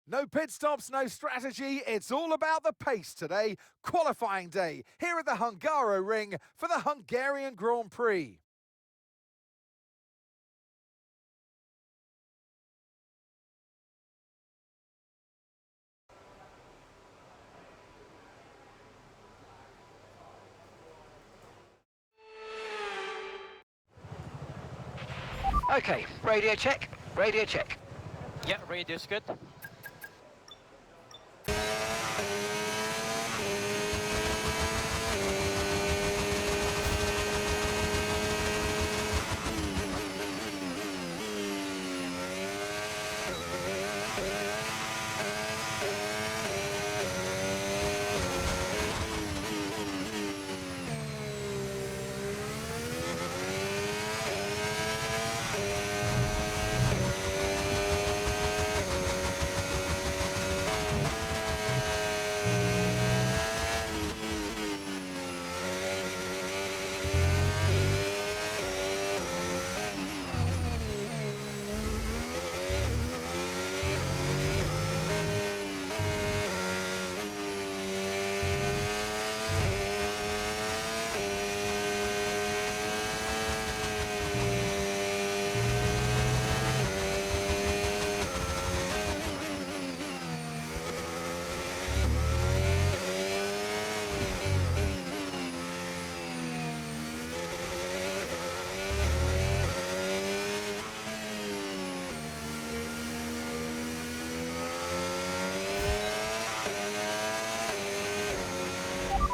No pit stops, no strategy, it's all about the pace today. Qualifying day here at the Hungaroring for the Hungarian Grand Prix. Okay, radio check, radio check. Yeah, radio's good.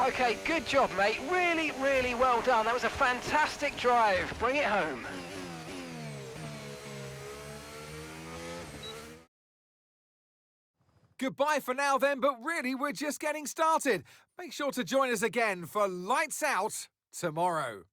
Okay, good job, mate. Really, really well done. That was a fantastic drive. Bring it home. Goodbye for now then, but really we're just getting started. Make sure to join us again for Lights Out tomorrow.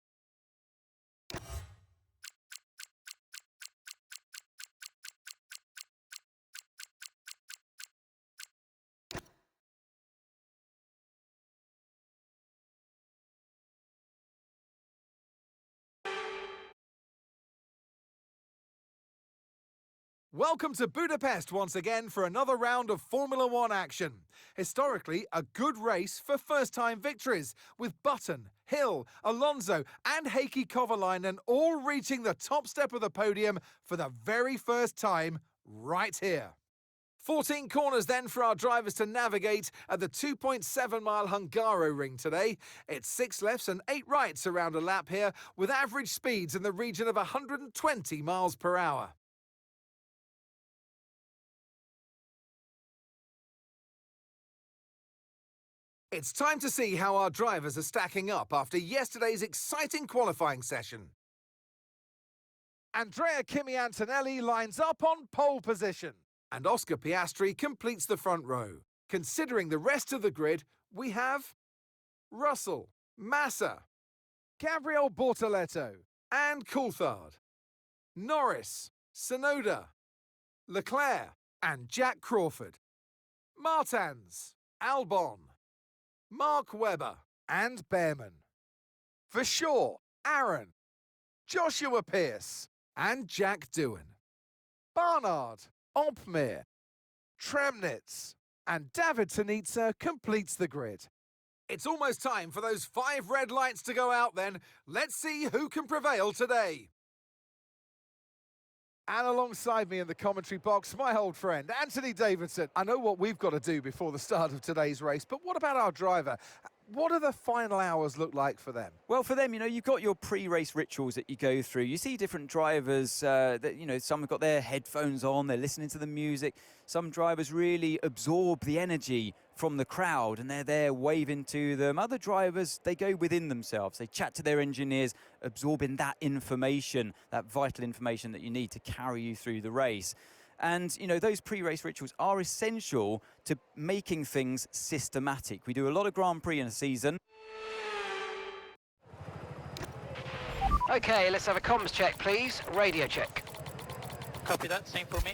Welcome to Budapest once again for another round of Formula One action. Historically, a good race for first-time victories, with Button, Hill, Alonso and Heikki Kovalainen all reaching the top step of the podium for the very first time right here. 14 corners then for our drivers to navigate at the 2.7-mile Hungaroring today. It's 6 lefts and 8 rights around a lap here, with average speeds in the region of 120 miles per hour. It's time to see how our drivers are stacking up after yesterday's exciting qualifying session. Andrea Kimi Antonelli lines up on pole position, and Oscar Piastri completes the front row. Considering the rest of the grid, we have Russell, Massa, Gabriel Bortoleto, and Coulthard, Norris, Sonoda, Leclerc, and Jack Crawford, Martins, Albon, Mark Webber and Behrman. For sure, Aaron, Joshua Pearce and Jack Doohan. Barnard, Ompmere, Tremnitz and David Tanitsa completes the grid. It's almost time for those 5 red lights to go out then. Let's see who can prevail today. And alongside me in the commentary box, my old friend, Anthony Davidson. I know what we've got to do before the start of today's race, but what about our driver? What do the final hours look like for them? Well, for them, you've got your pre-race rituals that you go through. You see different drivers that, some have got their headphones on, they're listening to the music. Some drivers really absorb the energy from the crowd and they're there waving to them. Other drivers, they go within themselves. They chat to their engineers, absorbing that information, that vital information that you need to carry you through the race. And, those pre-race rituals are essential to making things systematic. We do a lot of Grand Prix in a season. Okay, let's have a comms check, please. Radio check. Copy that, same for me.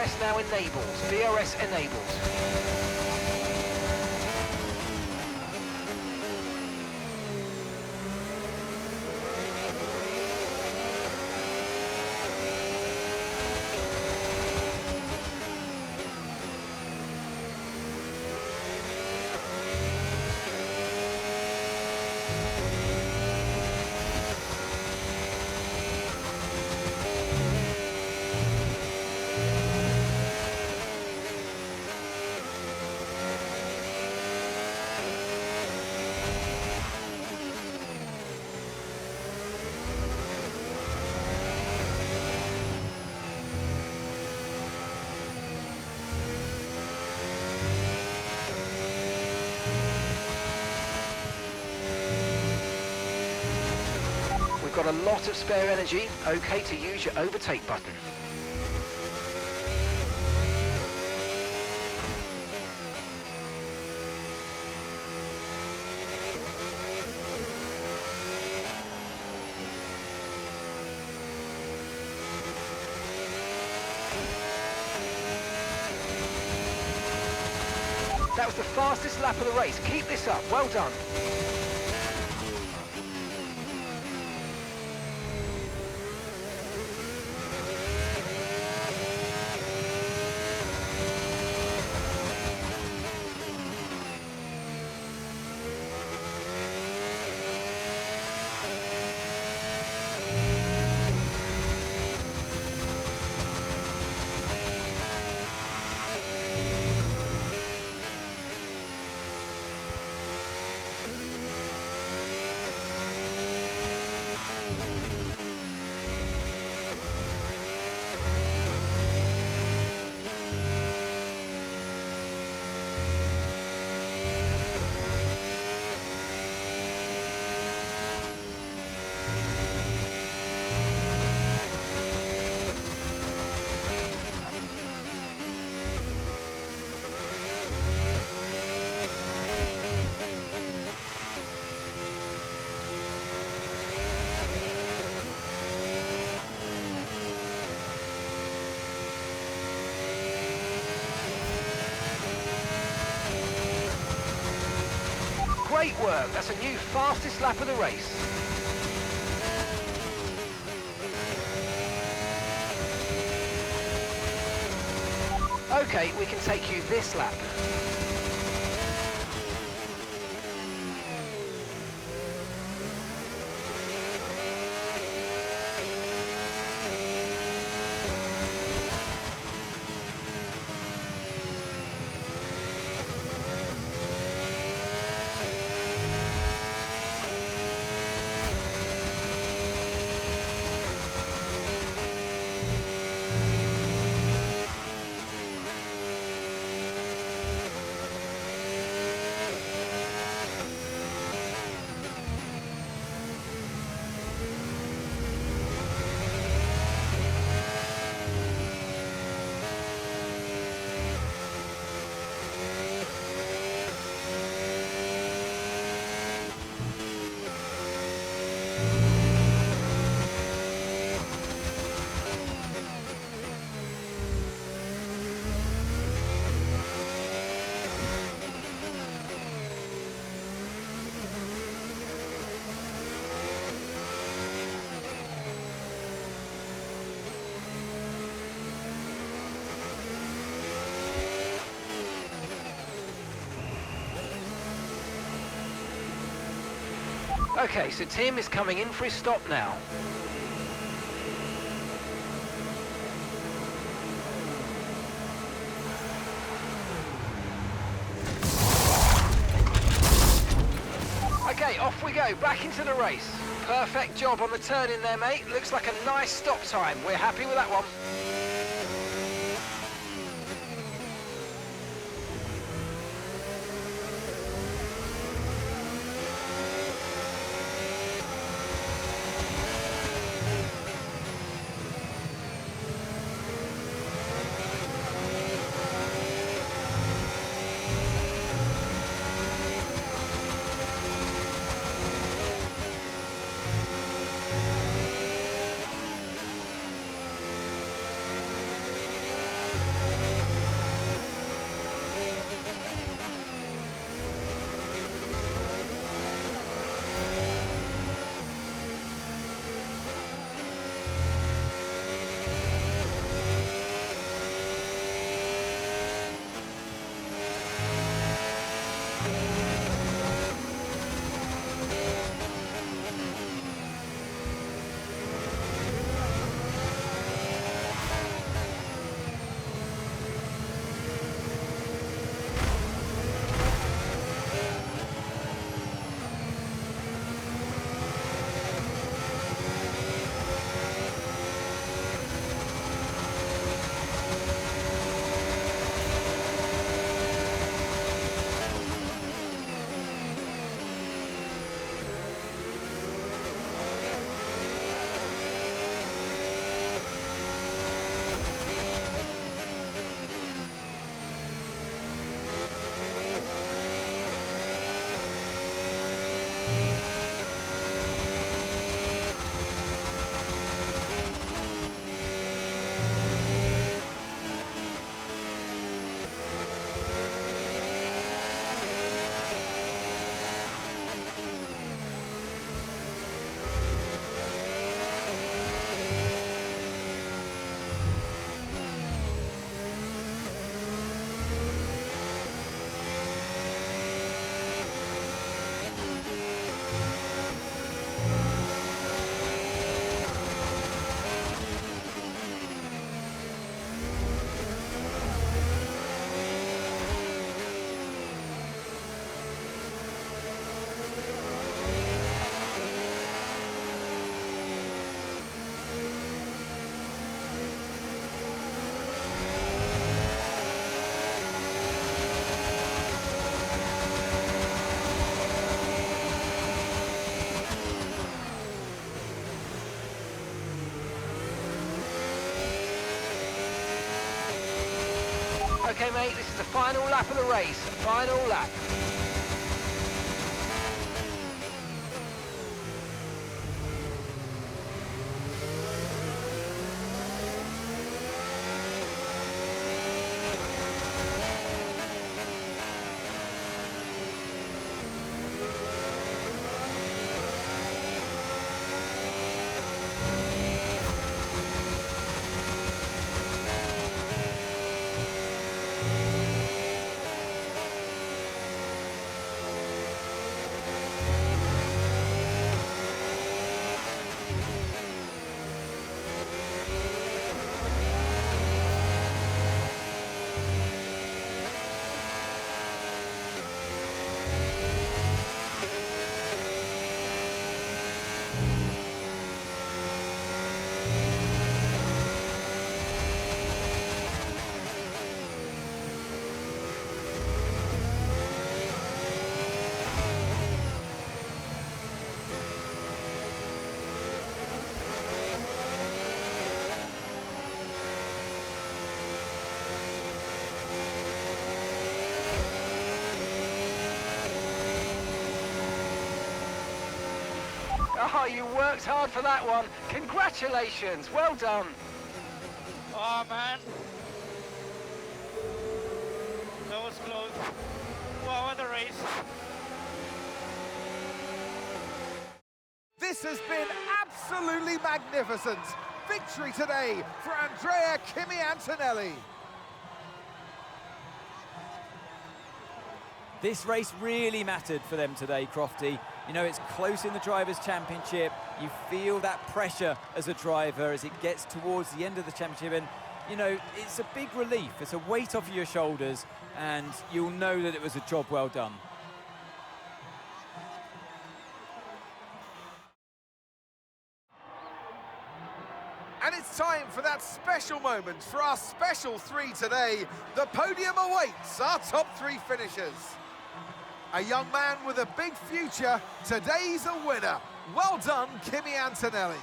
BRS now enables. BRS enables. Got a lot of spare energy, okay to use your overtake button. That was the fastest lap of the race. Keep this up, well done. Great work, that's a new fastest lap of the race. Okay, we can take you this lap. Okay, so Tim is coming in for his stop now. Okay, off we go, back into the race. Perfect job on the turn in there, mate. Looks like a nice stop time. We're happy with that one. Okay, mate, this is the final lap of the race. Final lap. Oh, you worked hard for that one. Congratulations, well done. Oh man. That was close. Wow, what a race. This has been absolutely magnificent. Victory today for Andrea Kimi Antonelli. This race really mattered for them today, Crofty. You know, it's close in the Drivers' Championship. You feel that pressure as a driver as it gets towards the end of the championship. And, you know, it's a big relief. It's a weight off of your shoulders, and you'll know that it was a job well done. And it's time for that special moment for our special three today. The podium awaits our top three finishers. A young man with a big future, today's a winner. Well done, Kimi Antonelli.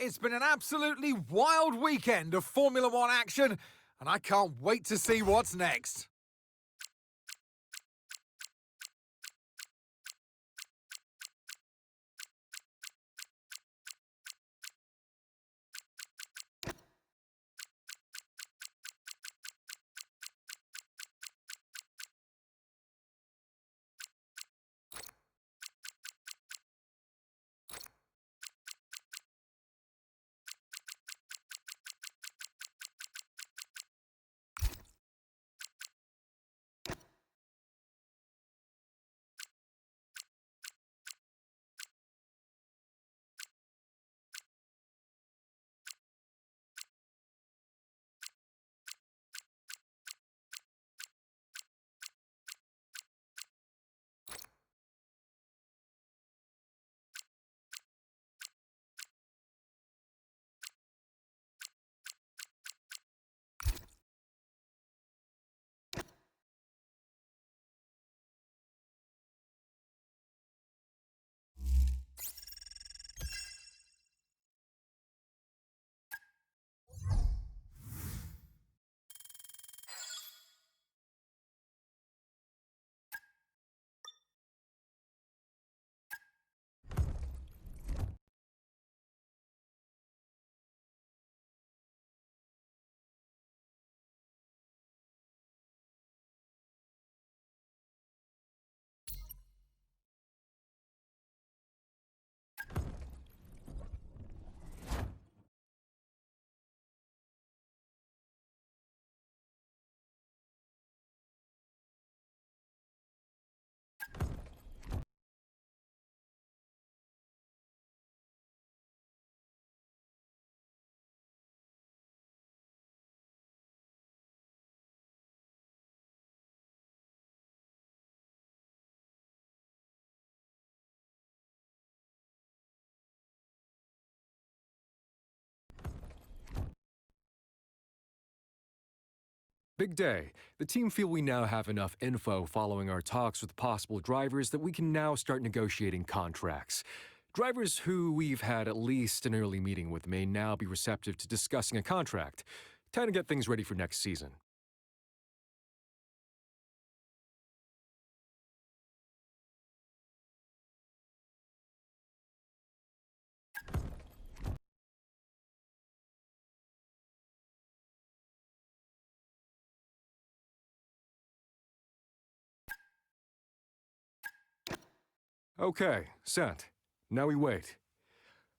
It's been an absolutely wild weekend of Formula One action, and I can't wait to see what's next. Big day. The team feel we now have enough info following our talks with possible drivers that we can now start negotiating contracts. Drivers who we've had at least an early meeting with may now be receptive to discussing a contract. Time to get things ready for next season. Okay, sent. Now we wait.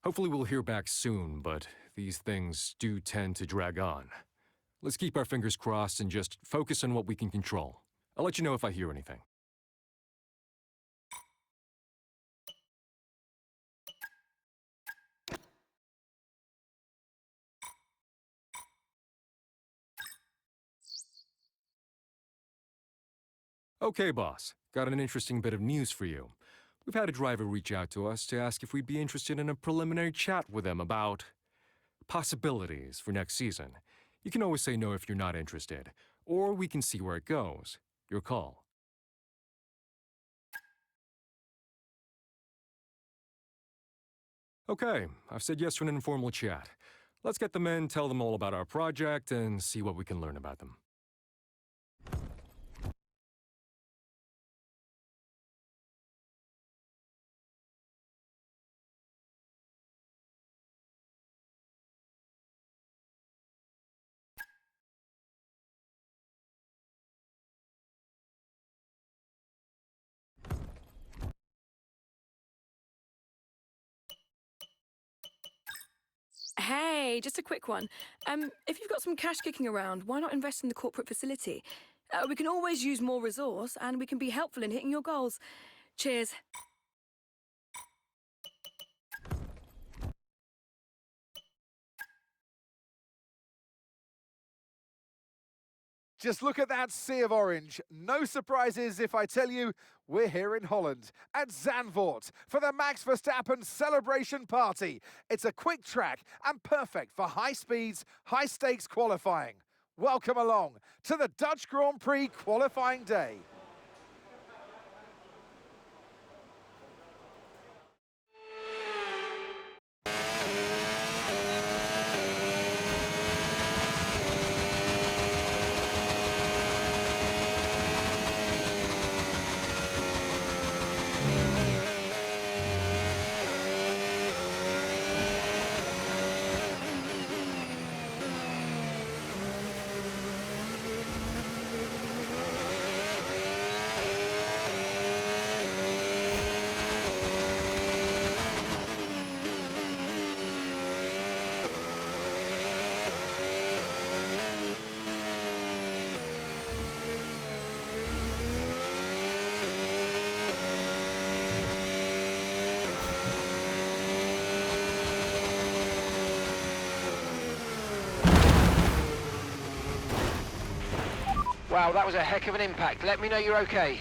Hopefully we'll hear back soon, but these things do tend to drag on. Let's keep our fingers crossed and just focus on what we can control. I'll let you know if I hear anything. Okay, boss. Got an interesting bit of news for you. We've had a driver reach out to us to ask if we'd be interested in a preliminary chat with him about possibilities for next season. You can always say no if you're not interested, or we can see where it goes. Your call. Okay, I've said yes to an informal chat. Let's get them in, tell them all about our project, and see what we can learn about them. Hey, just a quick one. If you've got some cash kicking around, why not invest in the corporate facility? We can always use more resource, and we can be helpful in hitting your goals. Cheers. Just look at that sea of orange. No surprises if I tell you we're here in Holland at Zandvoort for the Max Verstappen celebration party. It's a quick track and perfect for high speeds, high stakes qualifying. Welcome along to the Dutch Grand Prix qualifying day. Wow, that was a heck of an impact. Let me know you're okay.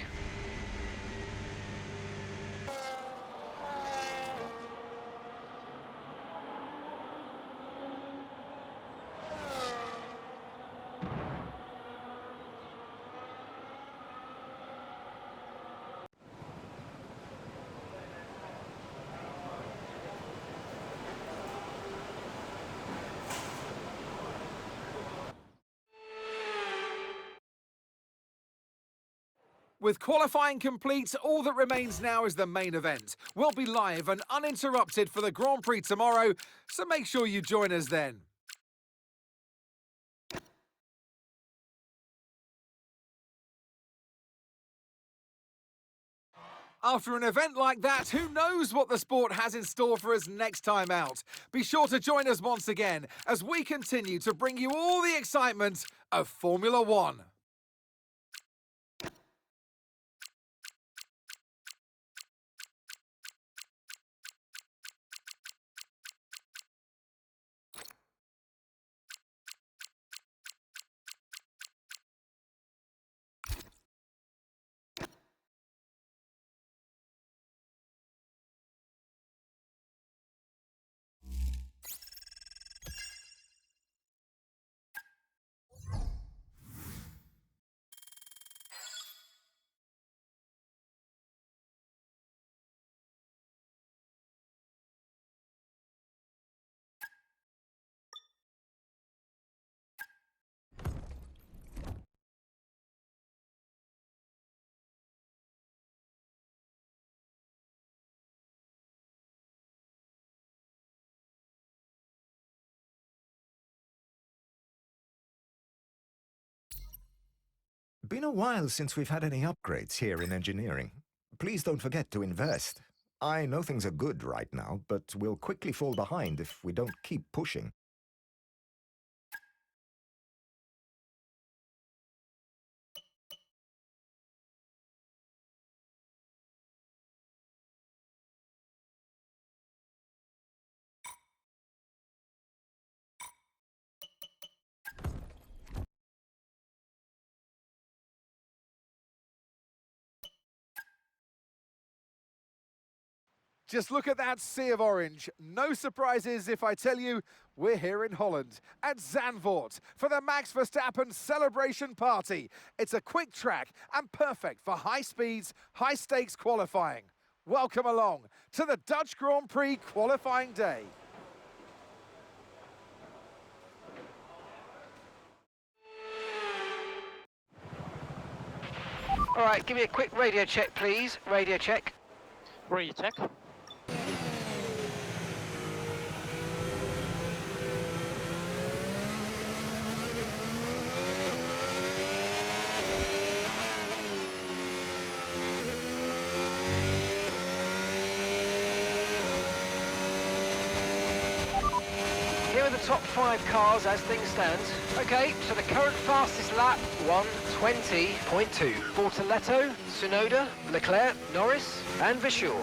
With qualifying complete, all that remains now is the main event. We'll be live and uninterrupted for the Grand Prix tomorrow, so make sure you join us then. After an event like that, who knows what the sport has in store for us next time out? Be sure to join us once again as we continue to bring you all the excitement of Formula One. Been a while since we've had any upgrades here in engineering. Please don't forget to invest. I know things are good right now, but we'll quickly fall behind if we don't keep pushing. Just look at that sea of orange. No surprises if I tell you we're here in Holland at Zandvoort for the Max Verstappen celebration party. It's a quick track and perfect for high speeds, high stakes qualifying. Welcome along to the Dutch Grand Prix qualifying day. All right, give me a quick radio check, please. Radio check. Radio check. Here are the top 5 cars as things stand. Okay, so the current fastest lap, 1:20.2. Bortoletto, Tsunoda, Leclerc, Norris, and Vishal.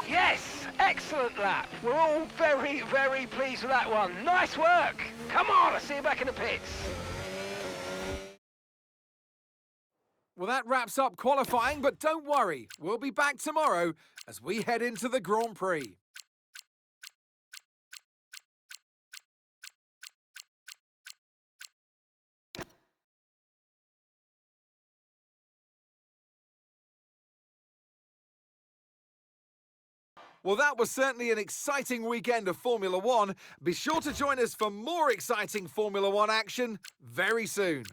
Yes, excellent lap. We're all very, very pleased with that one. Nice work. Come on, I'll see you back in the pits. Well, that wraps up qualifying, but don't worry, we'll be back tomorrow as we head into the Grand Prix. Well, that was certainly an exciting weekend of Formula One. Be sure to join us for more exciting Formula One action very soon.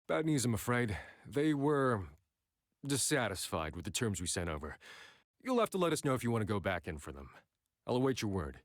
Bad news, I'm afraid. They were dissatisfied with the terms we sent over. You'll have to let us know if you want to go back in for them. I'll await your word.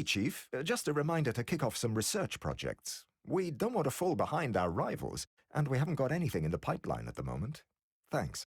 Hey, Chief, just a reminder to kick off some research projects. We don't want to fall behind our rivals, and we haven't got anything in the pipeline at the moment. Thanks.